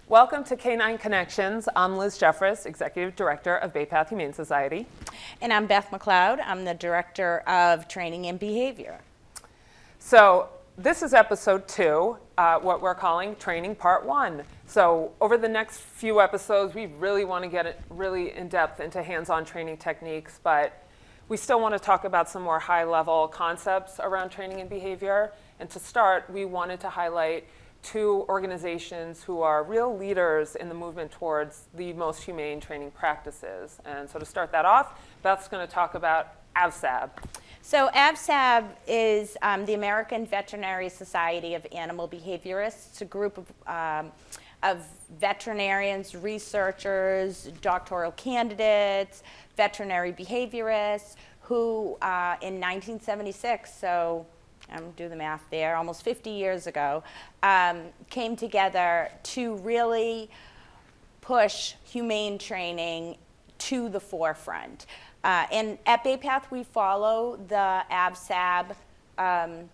Welcome to Canine Connections. I'm Liz Jeffress, Executive Director of Bay Path Humane Society. And I'm Beth McLeod. I'm the Director of Training and Behavior. So this is episode 2, what we're calling Training Part 1. So over the next few episodes, we really want to get it really in depth into hands-on training techniques, but we still want to talk about some more high-level concepts around training and behavior. And to start, we wanted to highlight 2 organizations who are real leaders in the movement towards the most humane training practices. And so to start that off, Beth's going to talk about AVSAB. So AVSAB is the American Veterinary Society of Animal Behaviorists. It's a group of veterinarians, researchers, doctoral candidates, veterinary behaviorists who in 1976, so do the math there, almost 50 years ago, came together to really push humane training to the forefront. And at Bay Path, we follow the AVSAB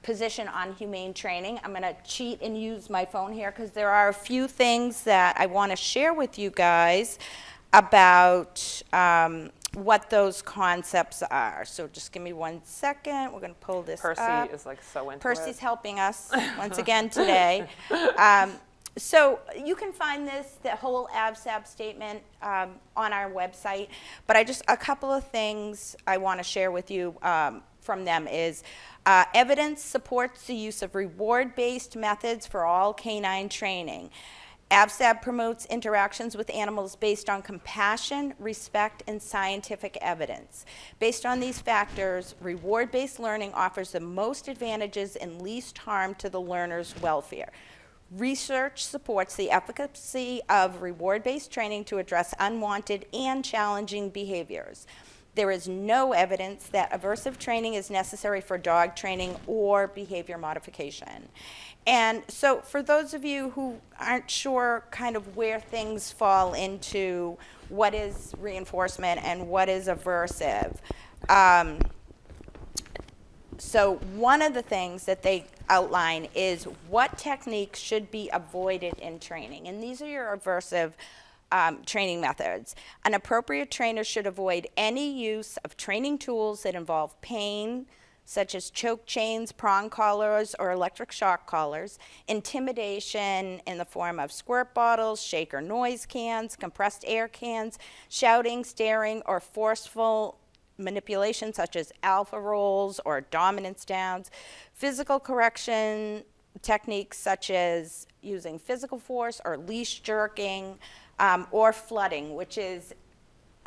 position on humane training. I'm going to cheat and use my phone here because there are a few things that I want to share with you guys about what those concepts are. So just give me 1 second. We're going to pull this up. Percy is like so into Percy's it. helping us once again today. So you can find the whole AVSAB statement on our website, but a couple of things I want to share with you from them is evidence supports the use of reward-based methods for all canine training. AVSAB promotes interactions with animals based on compassion, respect, and scientific evidence. Based on these factors, reward-based learning offers the most advantages and least harm to the learner's welfare. Research supports the efficacy of reward-based training to address unwanted and challenging behaviors. There is no evidence that aversive training is necessary for dog training or behavior modification. And so for those of you who aren't sure kind of where things fall into what is reinforcement and what is aversive, so one of the things that they outline is what techniques should be avoided in training. And these are your aversive training methods. An appropriate trainer should avoid any use of training tools that involve pain, such as choke chains, prong collars, or electric shock collars, intimidation in the form of squirt bottles, shaker noise cans, compressed air cans, shouting, staring, or forceful manipulation such as alpha rolls or dominance downs, physical correction techniques such as using physical force or leash jerking, or flooding, which is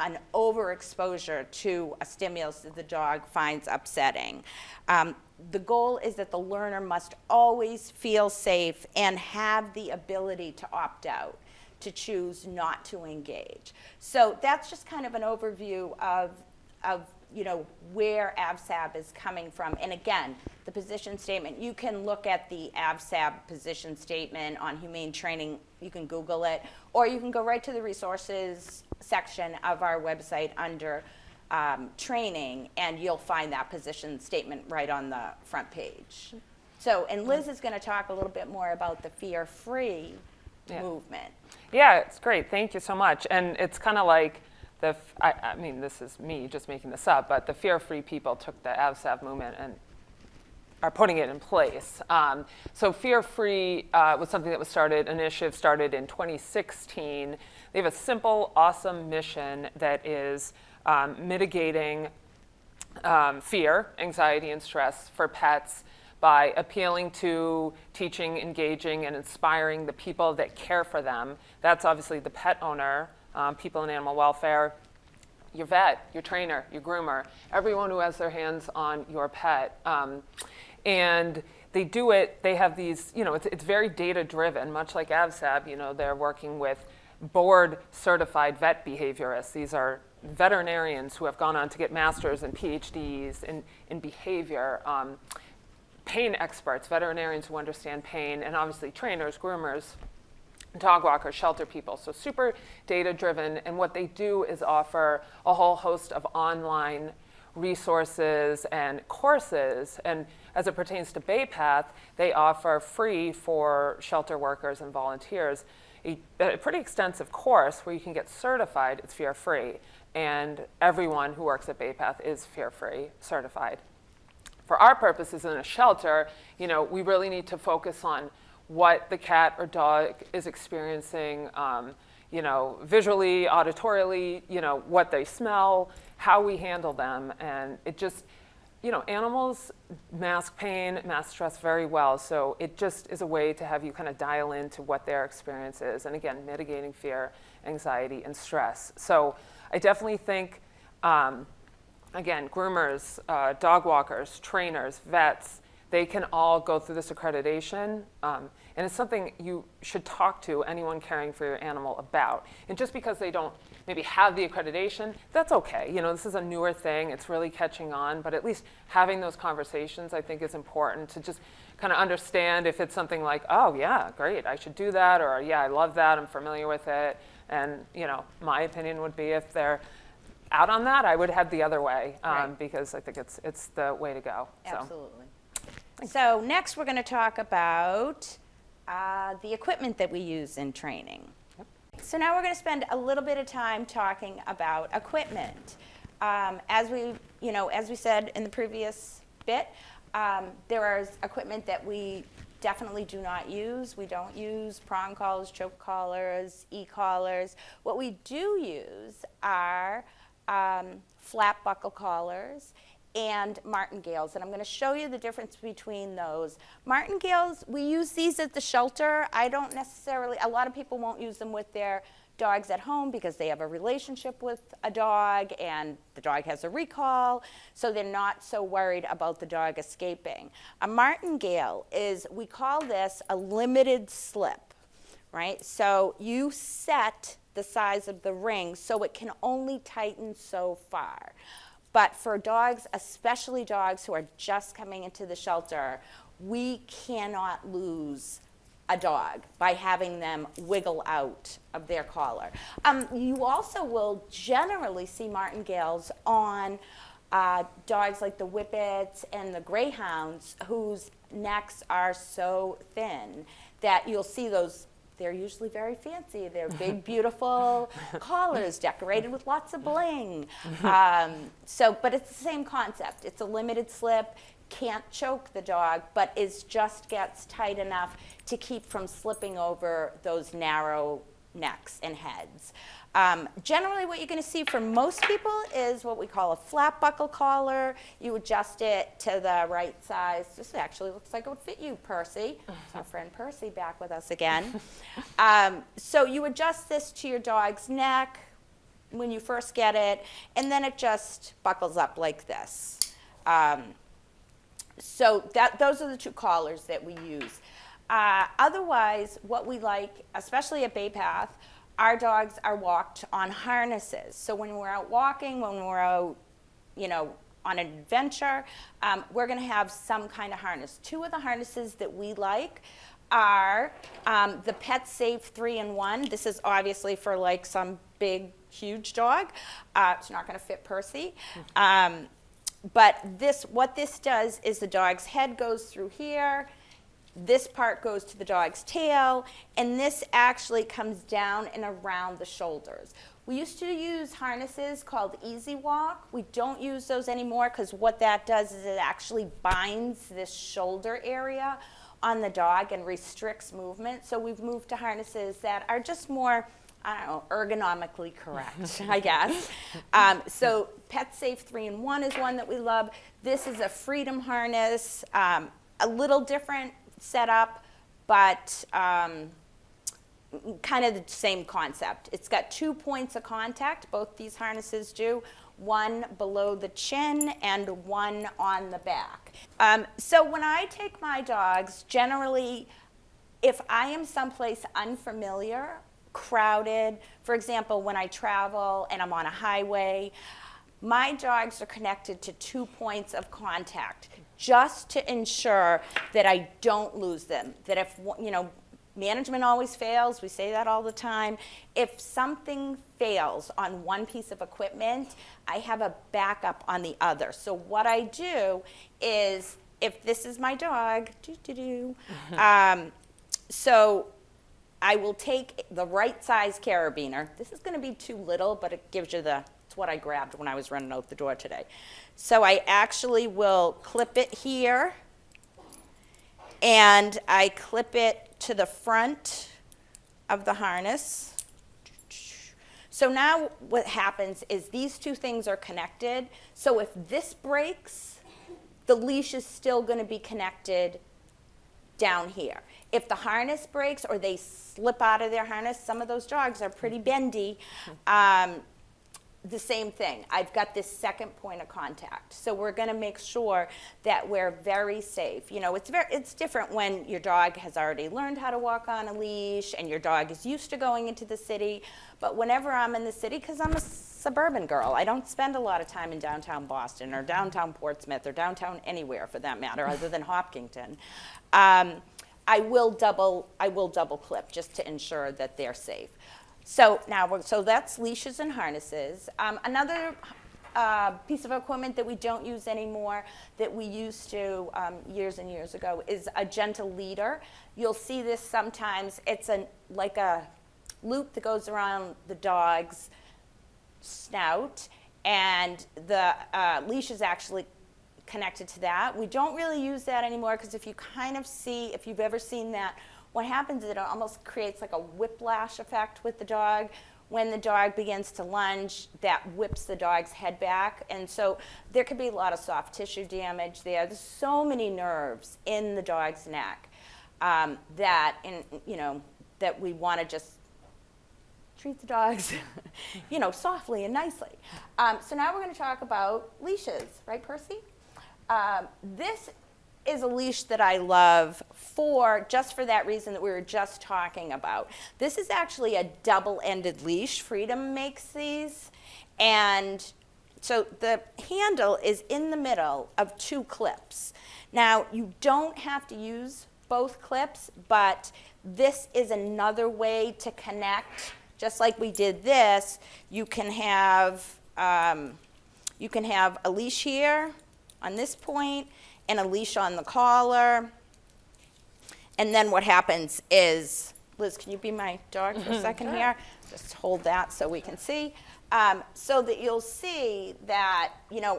an overexposure to a stimulus that the dog finds upsetting. The goal is that the learner must always feel safe and have the ability to opt out, to choose not to engage. So that's just kind of an overview of where AVSAB is coming from. And again, the position statement, you can look at the AVSAB position statement on humane training. You can Google it, or you can go right to the resources section of our website under training, and you'll find that position statement right on the front page. So, and Liz is going to talk a little bit more about the fear-free movement. Yeah, it's great. Thank you so much. And it's kind of like I mean, this is me just making this up, but the fear-free people took the AVSAB movement and are putting it in place. So fear-free was something that was started, initiative started in 2016. They have a simple, awesome mission that is mitigating fear, anxiety, and stress for pets by appealing to, teaching, engaging, and inspiring the people that care for them. That's obviously the pet owner, people in animal welfare, your vet, your trainer, your groomer, everyone who has their hands on your pet. And they do it, they have these, it's very data-driven, much like AVSAB, they're working with board-certified vet behaviorists. These are veterinarians who have gone on to get masters and PhDs in behavior, pain experts, veterinarians who understand pain, and obviously trainers, groomers, dog walkers, shelter people. So super data driven, and what they do is offer a whole host of online resources and courses. And as it pertains to Bay Path, they offer free for shelter workers and volunteers a pretty extensive course where you can get certified. It's fear-free, and everyone who works at Bay Path is fear-free certified. For our purposes in a shelter, we really need to focus on what the cat or dog is experiencing, visually, auditorily, what they smell, how we handle them. And it just, animals mask pain, mask stress very well. So it just is a way to have you kind of dial into what their experience is. And again, mitigating fear, anxiety, and stress. So I definitely think, again, groomers, dog walkers, trainers, vets, they can all go through this accreditation, and it's something you should talk to anyone caring for your animal about. And just because they don't maybe have the accreditation, that's okay. This is a newer thing, it's really catching on, but at least having those conversations I think is important to just kind of understand if it's something like, oh yeah, great, I should do that, or yeah, I love that, I'm familiar with it. And my opinion would be if they're out on that, I would head the other way, Right. because I think it's the way to go. Absolutely. So next we're going to talk about the equipment that we use in training. Yep. So now we're going to spend a little bit of time talking about equipment. As we said in the previous bit, there is equipment that we definitely do not use. We don't use prong collars, choke collars, e-collars. What we do use are flat buckle collars and martingales, and I'm going to show you the difference between those. Martingales, we use these at the shelter. A lot of people won't use them with their dogs at home because they have a relationship with a dog and the dog has a recall, so they're not so worried about the dog escaping. A martingale we call this a limited slip, right? So you set the size of the ring so it can only tighten so far. But for dogs, especially dogs who are just coming into the shelter, we cannot lose a dog by having them wiggle out of their collar. You also will generally see martingales on dogs like the Whippets and the Greyhounds whose necks are so thin that you'll see those. They're usually very fancy. They're big, beautiful collars decorated with lots of bling. But it's the same concept. It's a limited slip, can't choke the dog, but it just gets tight enough to keep from slipping over those narrow necks and heads. Generally, what you're going to see for most people is what we call a flat buckle collar. You adjust it to the right size. This actually looks like it would fit you, Percy. It's our friend Percy back with us again. So you adjust this to your dog's neck when you first get it, and then it just buckles up like this. So those are the two collars that we use. Otherwise, what we like, especially at Bay Path, our dogs are walked on harnesses. So when we're out walking, when we're out, on an adventure, we're going to have some kind of harness. Two of the harnesses that we like are the Pet Safe 3-in-1. This is obviously for like some big, huge dog. It's not going to fit Percy. But what this does is the dog's head goes through here. This part goes to the dog's tail, and this actually comes down and around the shoulders. We used to use harnesses called Easy Walk. We don't use those anymore because what that does is it actually binds this shoulder area on the dog and restricts movement. So we've moved to harnesses that are just more, ergonomically correct, I guess. So Pet Safe 3-in-1 is one that we love. This is a Freedom harness, a little different setup, but kind of the same concept. It's got 2 points of contact, both these harnesses do, one below the chin and one on the back. So when I take my dogs, generally, if I am someplace unfamiliar, crowded, for example, when I travel and I'm on a highway, my dogs are connected to 2 points of contact just to ensure that I don't lose them, that if, management always fails. We say that all the time. If something fails on one piece of equipment, I have a backup on the other. So what I do is, if this is my dog, so I will take the right size carabiner. This is going to be too little, but it gives you it's what I grabbed when I was running out the door today. So I actually will clip it here, and I clip it to the front of the harness. So now what happens is these two things are connected. So if this breaks, the leash is still going to be connected down here. If the harness breaks or they slip out of their harness, some of those dogs are pretty bendy, the same thing. I've got this second point of contact. So we're going to make sure that we're very safe. You know, it's different when your dog has already learned how to walk on a leash and your dog is used to going into the city. But whenever I'm in the city, because I'm a suburban girl, I don't spend a lot of time in downtown Boston or downtown Portsmouth or downtown anywher for that matter, other than Hopkinton. I will double clip just to ensure that they're safe. So now, so that's leashes and harnesses. Another piece of equipment that we don't use anymore that we used to years and years ago is a gentle leader. You'll see this sometimes. It's like a loop that goes around the dog's snout, and the leash is actually connected to that. We don't really use that anymore because if you've ever seen that, what happens is it almost creates like a whiplash effect with the dog. When the dog begins to lunge, that whips the dog's head back. And so there could be a lot of soft tissue damage there. There's so many nerves in the dog's neck that we want to just treat the dogs, softly and nicely. So now we're going to talk about leashes, right, Percy? This is a leash that I love just for that reason that we were just talking about. This is actually a double-ended leash. Freedom makes these. And so the handle is in the middle of two clips. Now, you don't have to use both clips, but this is another way to connect. Just like we did this, you can have a leash here on this point and a leash on the collar. And then what happens is, Liz, can you be my dog for a second here? Just hold that so we can see. So that you'll see that,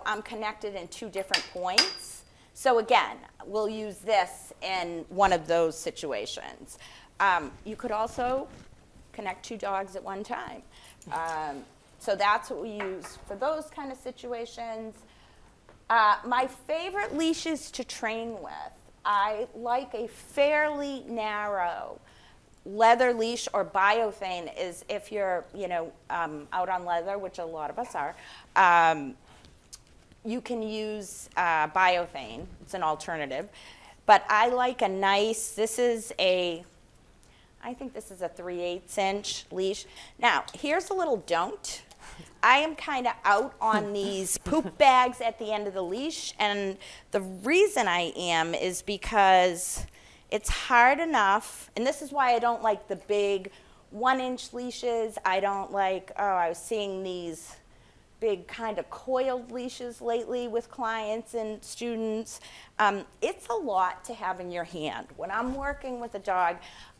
I'm connected in two different points. So again, we'll use this in one of those situations. You could also connect two dogs at one time. So that's what we use for those kind of situations. My favorite leashes to train with, I like a fairly narrow leather leash, or biothane is if you're, out on leather, which a lot of us are. You can use biothane. It's an alternative. But I like a nice, I think this is a 3/8 inch leash. Now, here's a little don't. I am kind of out on these poop bags at the end of the leash, and the reason I am is because it's hard enough, and this is why I don't like the big 1-inch leashes. I don't like, I was seeing these big kind of coiled leashes lately with clients and students. It's a lot to have in your hand. When I'm working with a dog,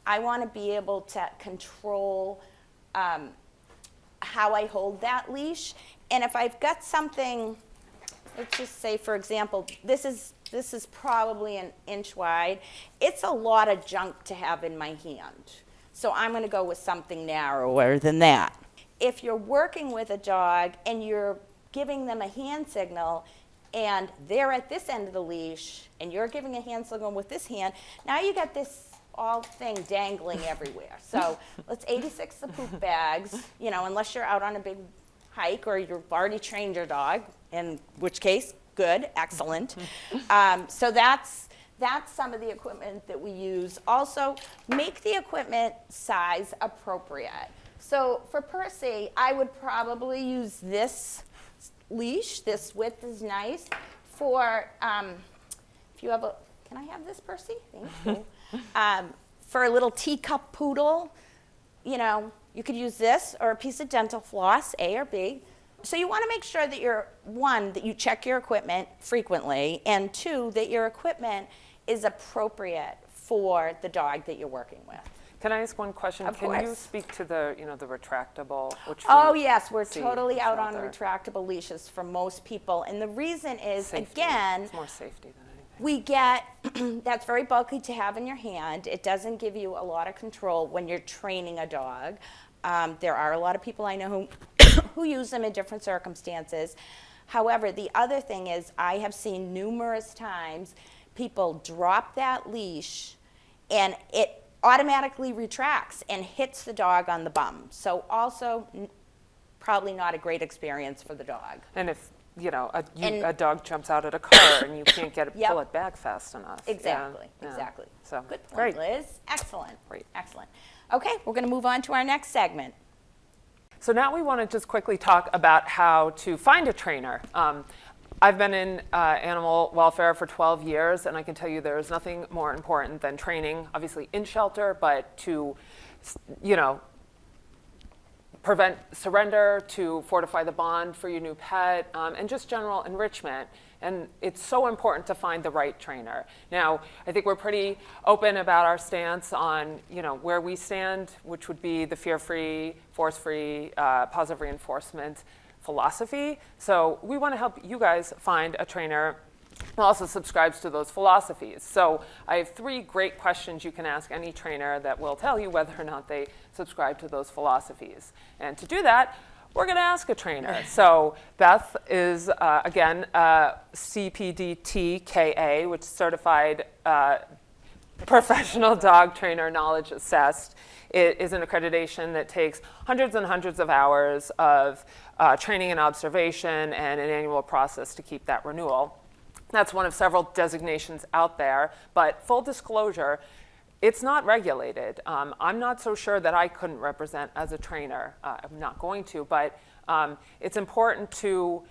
I want to be able to control how I hold that leash. And if I've got something, let's just say, for example, this is probably 1 inch wide. It's a lot of junk to have in my hand. So I'm going to go with something narrower than that. If you're working with a dog and you're giving them a hand signal and they're at this end of the leash and you're giving a hand signal with this hand, now you got this all thing dangling everywhere. So let's 86 the poop bags, unless you're out on a big hike or you've already trained your dog, in which case, good, excellent. So that's some of the equipment that we use. Also, make the equipment size appropriate. So for Percy, I would probably use this leash. This width is nice. If you have can I have this, Percy? Thank you. for a little teacup poodle, you know, you could use this or a piece of dental floss, A or B. So you want to make sure that that you check your equipment frequently, and 2, that your equipment is appropriate for the dog that you're working with. Can I ask one question? Of Can course. you speak to the, the retractable? Which Oh, we yes, we're see totally out on shelter? retractable leashes for most people. And the reason is, Safety. again, It's more safety than anything. we get, that's very bulky to have in your hand. It doesn't give you a lot of control when you're training a dog. There are a lot of people I know who use them in different circumstances. However, the other thing is, I have seen numerous times people drop that leash and it automatically retracts and hits the dog on the bum. So also probably not a great experience for the dog. And if, a dog jumps out at a car and you can't pull it back fast enough. Exactly, Yeah. exactly. So, good point, great. Liz. Excellent. Great. Excellent. Okay, we're going to move on to our next segment. So now we want to just quickly talk about how to find a trainer. I've been in animal welfare for 12 years, and I can tell you there is nothing more important than training, obviously in shelter, but to, prevent surrender, to fortify the bond for your new pet, and just general enrichment. And it's so important to find the right trainer. Now, I think we're pretty open about our stance on, where we stand, which would be the fear-free, force-free, positive reinforcement philosophy. So we want to help you guys find a trainer who also subscribes to those philosophies. So I have 3 great questions you can ask any trainer that will tell you whether or not they subscribe to those philosophies. And to do that, we're going to ask a trainer. So Beth is, again, CPDTKA, which is Certified Professional Dog Trainer Knowledge Assessed. It is an accreditation that takes hundreds and hundreds of hours of training and observation and an annual process to keep that renewal. That's one of several designations out there, but full disclosure, it's not regulated. I'm not so sure that I couldn't represent as a trainer. I'm not going to, but it's important to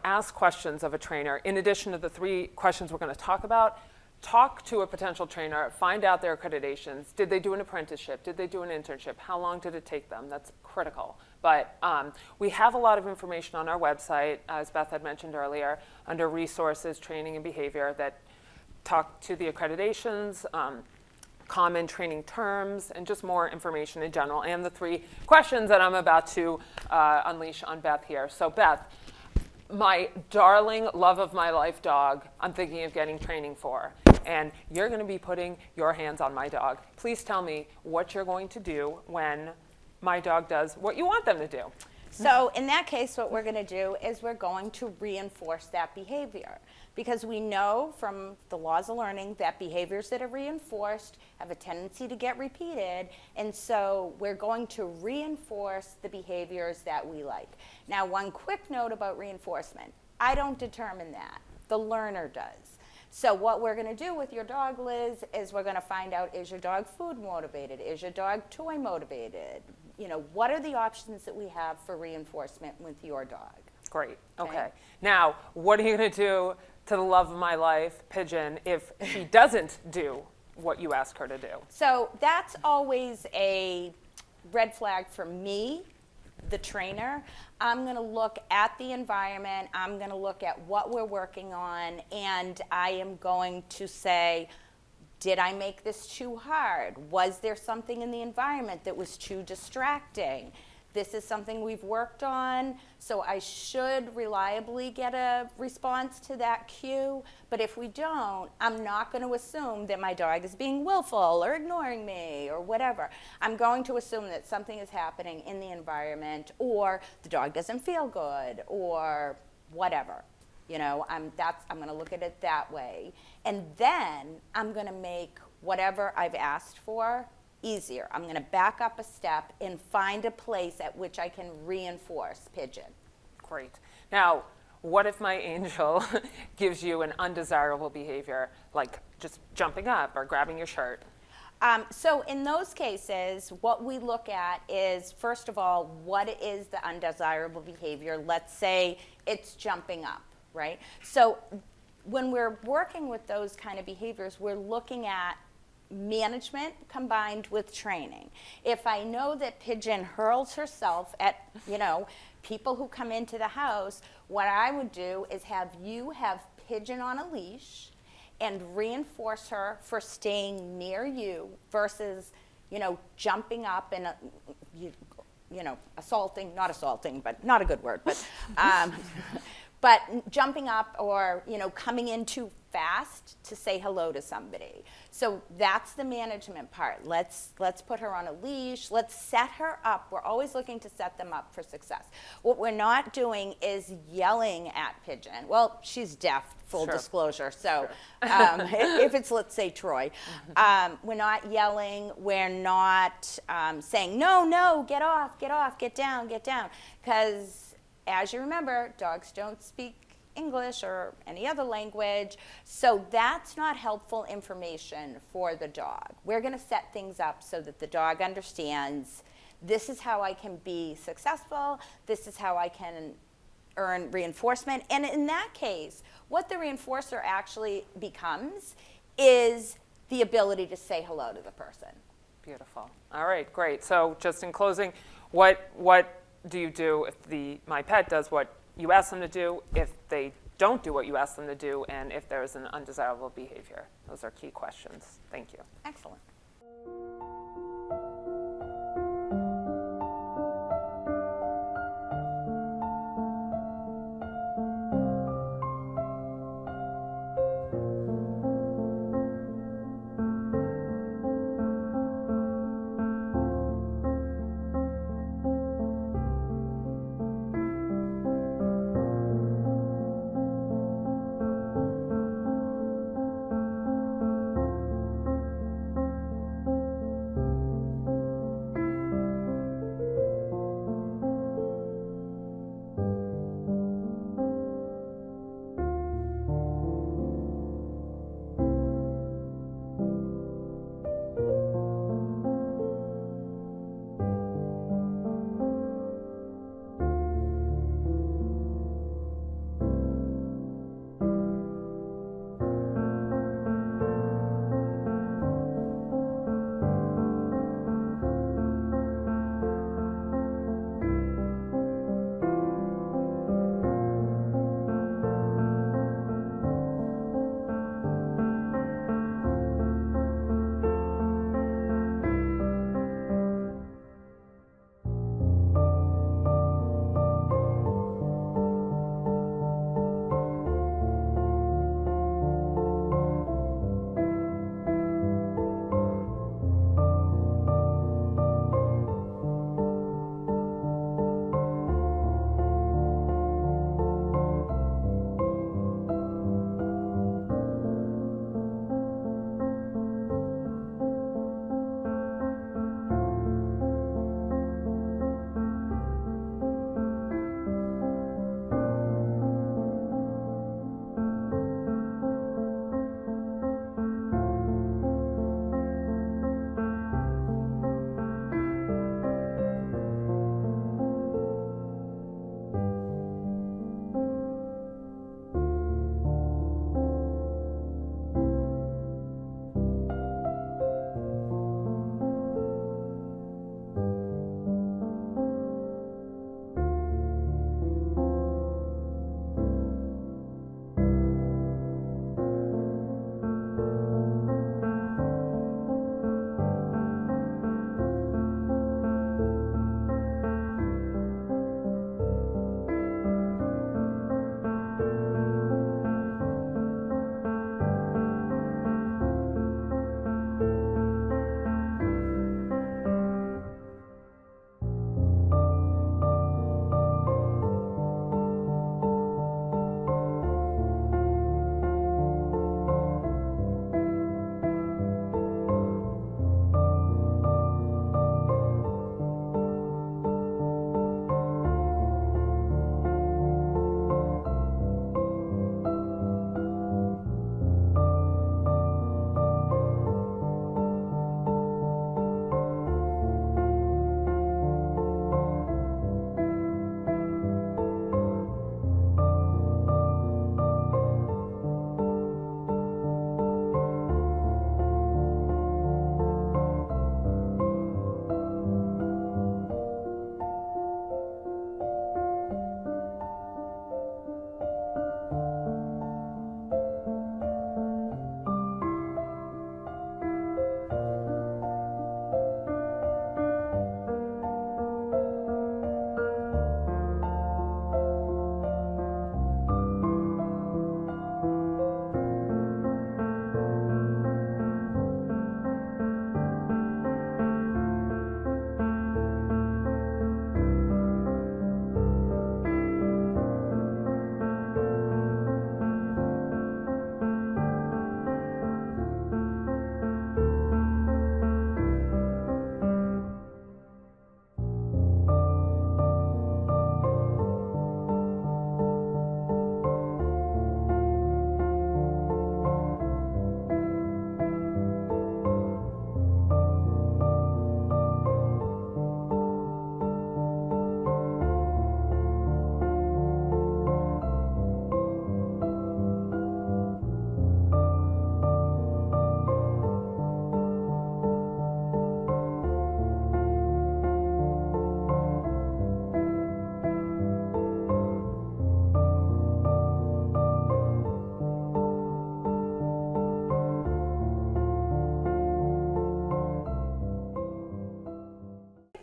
ask questions of a trainer. In addition to the 3 questions we're going to talk about, talk to a potential trainer, find out their accreditations. Did they do an apprenticeship? Did they do an internship? How long did it take them? That's critical. But we have a lot of information on our website, as Beth had mentioned earlier, under resources, training, and behavior that talk to the accreditations, common training terms, and just more information in general, and the 3 questions that I'm about to unleash on Beth here. So Beth, my darling, love of my life dog, I'm thinking of getting training for. And you're going to be putting your hands on my dog. Please tell me what you're going to do when my dog does what you want them to do. So in that case, what we're going to do is we're going to reinforce that behavior, because we know from the laws of learning that behaviors that are reinforced have a tendency to get repeated, and so we're going to reinforce the behaviors that we like. Now, one quick note about reinforcement. I don't determine that. The learner does. So what we're going to do with your dog, Liz, is we're going to find out, is your dog food motivated? Is your dog toy motivated? What are the options that we have for reinforcement with your dog? Great. Okay. Now, what are you going to do to the love of my life, Pigeon, if she doesn't do what you ask her to do? So that's always a red flag for me, the trainer. I'm going to look at the environment. I'm going to look at what we're working on, and I am going to say, did I make this too hard? Was there something in the environment that was too distracting? This is something we've worked on, so I should reliably get a response to that cue. But if we don't, I'm not going to assume that my dog is being willful or ignoring me or whatever. I'm going to assume that something is happening in the environment, or the dog doesn't feel good, or whatever. I'm going to look at it that way. And then I'm going to make whatever I've asked for easier. I'm going to back up a step and find a place at which I can reinforce Pigeon. Great. Now, what if my angel gives you an undesirable behavior, like just jumping up or grabbing your shirt? So in those cases, what we look at is, first of all, what is the undesirable behavior? Let's say it's jumping up, right? So when we're working with those kind of behaviors, we're looking at management combined with training. If I know that Pigeon hurls herself at, people who come into the house, what I would do is have you have Pigeon on a leash and reinforce her for staying near you versus, jumping up and, assaulting, not assaulting, but not a good word, but jumping up or, coming in too fast to say hello to somebody. So that's the management part. Let's put her on a leash. Let's set her up. We're always looking to set them up for success. What we're not doing is yelling at Pigeon. Well, she's deaf, full Sure. disclosure. So if it's, let's say, Troy, we're not yelling. We're not saying, no, get off, get down. Because as you remember, dogs don't speak English or any other language, so that's not helpful information for the dog. We're going to set things up so that the dog understands this is how I can be successful, this is how I can earn reinforcement, and in that case, what the reinforcer actually becomes is the ability to say hello to the person. Beautiful. All right, great. So just in closing, what do you do if my pet does what you ask them to do, if they don't do what you ask them to do, and if there's an undesirable behavior? Those are key questions. Thank you. Excellent.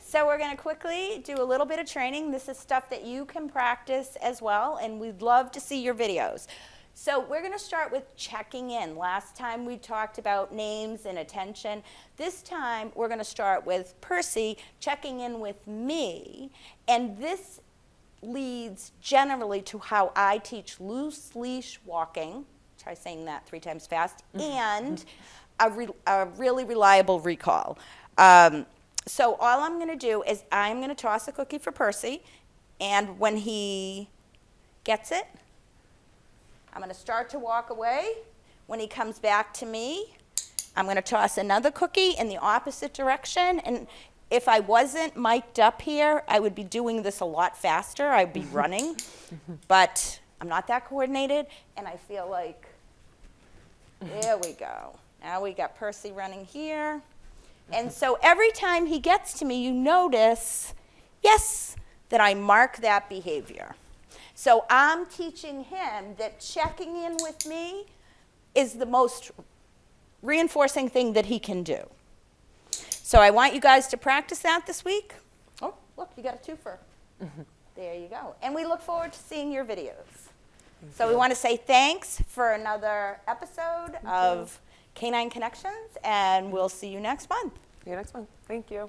So we're going to quickly do a little bit of training. This is stuff that you can practice as well, and we'd love to see your videos. So we're going to start with checking in. Last time we talked about names and attention. This time we're going to start with Percy checking in with me, and this leads generally to how I teach loose leash walking. Try saying that 3 times fast, and a really reliable recall. So all I'm going to do is I'm going to toss a cookie for Percy, and when he gets it, I'm going to start to walk away. When he comes back to me, I'm going to toss another cookie in the opposite direction. And if I wasn't mic'd up here, I would be doing this a lot faster. I'd be running. But I'm not that coordinated, and I feel like, there we go. Now we got Percy running here. And so every time he gets to me, you notice, yes, that I mark that behavior. So I'm teaching him that checking in with me is the most reinforcing thing that he can do. So I want you guys to practice that this week. Oh, look, you got a twofer. There you go. And we look forward to seeing your videos. So we want to say thanks for another episode of Canine Connections, and we'll see you next month. See you next month. Thank you.